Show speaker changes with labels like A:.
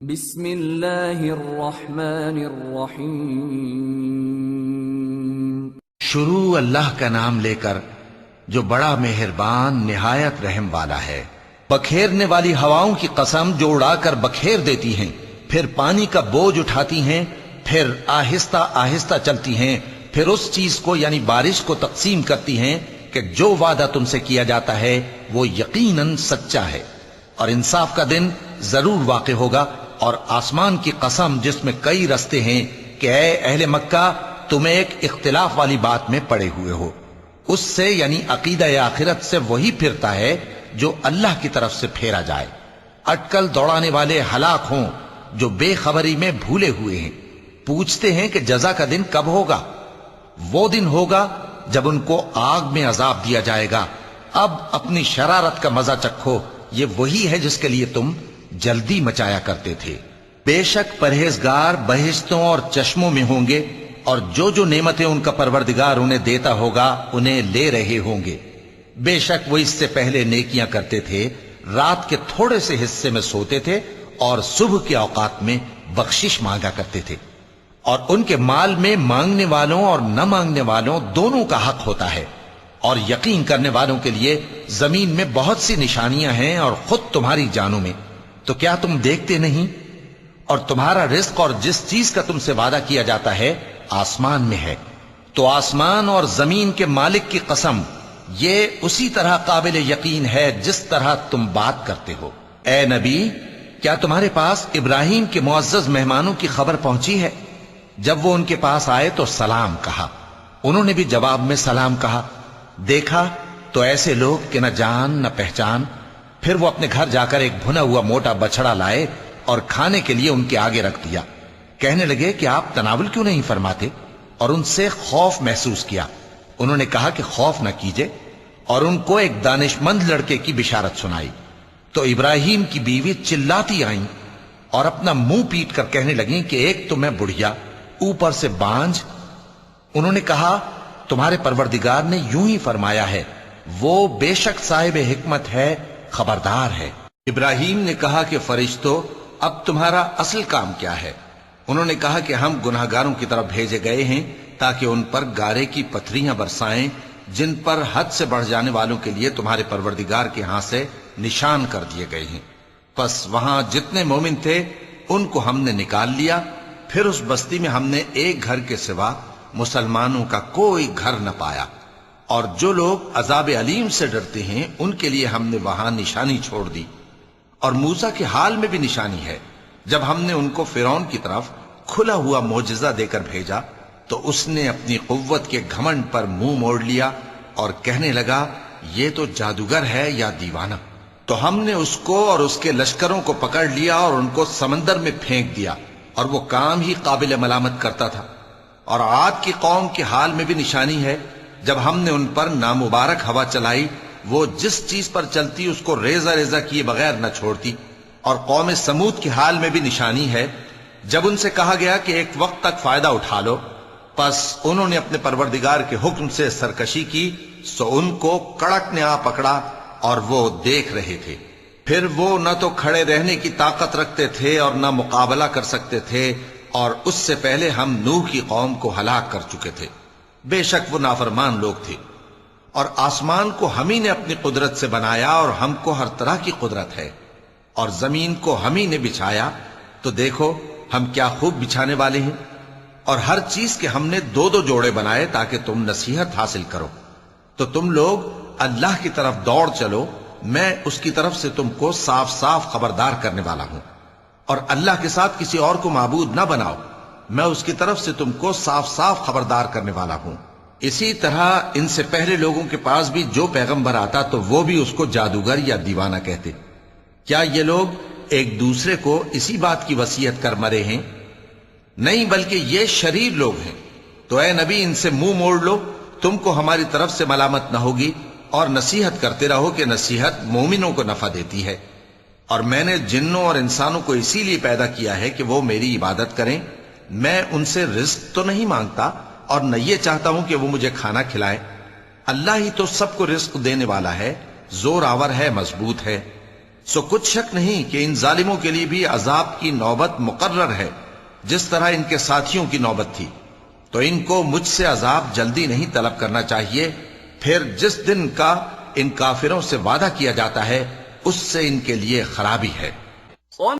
A: بسم اللہ الرحمن الرحیم۔
B: شروع اللہ کا نام لے کر جو بڑا مہربان نہایت رحم والا ہے۔ بکھیرنے والی ہواؤں کی قسم جو اڑا کر بکھیر دیتی ہیں، پھر پانی کا بوجھ اٹھاتی ہیں، پھر آہستہ آہستہ چلتی ہیں، پھر اس چیز کو یعنی بارش کو تقسیم کرتی ہیں کہ جو وعدہ تم سے کیا جاتا ہے وہ یقیناً سچا ہے، اور انصاف کا دن ضرور واقع ہوگا۔ اور آسمان کی قسم جس میں کئی رستے ہیں کہ اے اہل مکہ تم ایک اختلاف والی بات میں پڑے ہوئے ہو، اس سے یعنی عقیدہ آخرت سے وہی پھرتا ہے جو اللہ کی طرف سے پھیرا جائے۔ اٹکل دوڑانے والے ہلاک ہوں جو بے خبری میں بھولے ہوئے ہیں، پوچھتے ہیں کہ جزا کا دن کب ہوگا؟ وہ دن ہوگا جب ان کو آگ میں عذاب دیا جائے گا۔ اب اپنی شرارت کا مزہ چکھو، یہ وہی ہے جس کے لیے تم جلدی مچایا کرتے تھے۔ بے شک پرہیزگار بہشتوں اور چشموں میں ہوں گے، اور جو جو نعمتیں ان کا پروردگار انہیں دیتا ہوگا انہیں لے رہے ہوں گے۔ بے شک وہ اس سے پہلے نیکیاں کرتے تھے، رات کے تھوڑے سے حصے میں سوتے تھے اور صبح کے اوقات میں بخشش مانگا کرتے تھے، اور ان کے مال میں مانگنے والوں اور نہ مانگنے والوں دونوں کا حق ہوتا ہے۔ اور یقین کرنے والوں کے لیے زمین میں بہت سی نشانیاں ہیں، اور خود تمہاری جانوں میں، تو کیا تم دیکھتے نہیں؟ اور تمہارا رزق اور جس چیز کا تم سے وعدہ کیا جاتا ہے آسمان میں ہے، تو آسمان اور زمین کے مالک کی قسم یہ اسی طرح قابل یقین ہے جس طرح تم بات کرتے ہو۔ اے نبی، کیا تمہارے پاس ابراہیم کے معزز مہمانوں کی خبر پہنچی ہے؟ جب وہ ان کے پاس آئے تو سلام کہا، انہوں نے بھی جواب میں سلام کہا۔ دیکھا تو ایسے لوگ کہ نہ جان نہ پہچان۔ پھر وہ اپنے گھر جا کر ایک بھنا ہوا موٹا بچڑا لائے اور کھانے کے لیے ان کے آگے رکھ دیا۔ کہنے لگے کہ آپ تناول کیوں نہیں فرماتے؟ اور ان سے خوف محسوس کیا۔ انہوں نے کہا کہ خوف نہ کیجے، اور ان کو ایک دانشمند لڑکے کی بشارت سنائی۔ تو ابراہیم کی بیوی چلاتی آئیں اور اپنا منہ پیٹ کر کہنے لگیں کہ ایک تو میں بڑھیا، اوپر سے بانجھ۔ انہوں نے کہا تمہارے پروردگار نے یوں ہی فرمایا ہے، وہ بے شک صاحب حکمت ہے، خبردار ہے۔ ابراہیم نے کہا کہ فرشتو، اب تمہارا اصل کام کیا ہے؟ انہوں نے کہا کہ ہم گناہگاروں کی طرف بھیجے گئے ہیں تاکہ ان پر گارے کی پتھریاں برسائیں جن پر حد سے بڑھ جانے والوں کے لیے تمہارے پروردگار کے ہاں سے نشان کر دیے گئے ہیں۔ پس وہاں جتنے مومن تھے ان کو ہم نے نکال لیا، پھر اس بستی میں ہم نے ایک گھر کے سوا مسلمانوں کا کوئی گھر نہ پایا، اور جو لوگ عذاب علیم سے ڈرتے ہیں ان کے لیے ہم نے وہاں نشانی چھوڑ دی۔ اور موسیٰ کے حال میں بھی نشانی ہے، جب ہم نے ان کو فرعون کی طرف کھلا ہوا معجزہ دے کر بھیجا تو اس نے اپنی قوت کے گھمنڈ پر منہ موڑ لیا اور کہنے لگا یہ تو جادوگر ہے یا دیوانہ۔ تو ہم نے اس کو اور اس کے لشکروں کو پکڑ لیا اور ان کو سمندر میں پھینک دیا، اور وہ کام ہی قابل ملامت کرتا تھا۔ اور عاد کی قوم کے حال میں بھی نشانی ہے، جب ہم نے ان پر نامبارک ہوا چلائی، وہ جس چیز پر چلتی اس کو ریزہ ریزہ کیے بغیر نہ چھوڑتی۔ اور قوم سمود کے حال میں بھی نشانی ہے، جب ان سے کہا گیا کہ ایک وقت تک فائدہ اٹھا لو، پس انہوں نے اپنے پروردگار کے حکم سے سرکشی کی، سو ان کو کڑک نے آ پکڑا اور وہ دیکھ رہے تھے۔ پھر وہ نہ تو کھڑے رہنے کی طاقت رکھتے تھے اور نہ مقابلہ کر سکتے تھے، اور اس سے پہلے ہم نوح کی قوم کو ہلاک کر چکے تھے۔ بے شک وہ نافرمان لوگ تھے۔ اور آسمان کو ہم ہی نے اپنی قدرت سے بنایا، اور ہم کو ہر طرح کی قدرت ہے۔ اور زمین کو ہم ہی نے بچھایا، تو دیکھو ہم کیا خوب بچھانے والے ہیں۔ اور ہر چیز کے ہم نے دو دو جوڑے بنائے تاکہ تم نصیحت حاصل کرو۔ تو تم لوگ اللہ کی طرف دوڑ چلو، میں اس کی طرف سے تم کو صاف صاف خبردار کرنے والا ہوں۔ اور اللہ کے ساتھ کسی اور کو معبود نہ بناؤ، میں اس کی طرف سے تم کو صاف صاف خبردار کرنے والا ہوں۔ اسی طرح ان سے پہلے لوگوں کے پاس بھی جو پیغمبر آتا تو وہ بھی اس کو جادوگر یا دیوانہ کہتے۔ کیا یہ لوگ ایک دوسرے کو اسی بات کی وصیت کر مرے ہیں؟ نہیں، بلکہ یہ شریر لوگ ہیں۔ تو اے نبی ان سے منہ موڑ لو، تم کو ہماری طرف سے ملامت نہ ہوگی، اور نصیحت کرتے رہو کہ نصیحت مومنوں کو نفع دیتی ہے۔ اور میں نے جنوں اور انسانوں کو اسی لیے پیدا کیا ہے کہ وہ میری عبادت کریں۔ میں ان سے رزق تو نہیں مانگتا، اور نہ یہ چاہتا ہوں کہ وہ مجھے کھانا کھلائیں۔ اللہ ہی تو سب کو رزق دینے والا ہے، زور آور ہے، مضبوط ہے۔ سو کچھ شک نہیں کہ ان ظالموں کے لیے بھی عذاب کی نوبت مقرر ہے، جس طرح ان کے ساتھیوں کی نوبت تھی۔ تو ان کو مجھ سے عذاب جلدی نہیں طلب کرنا چاہیے، پھر جس دن کا ان کافروں سے وعدہ کیا جاتا ہے اس سے ان کے لیے خرابی ہے۔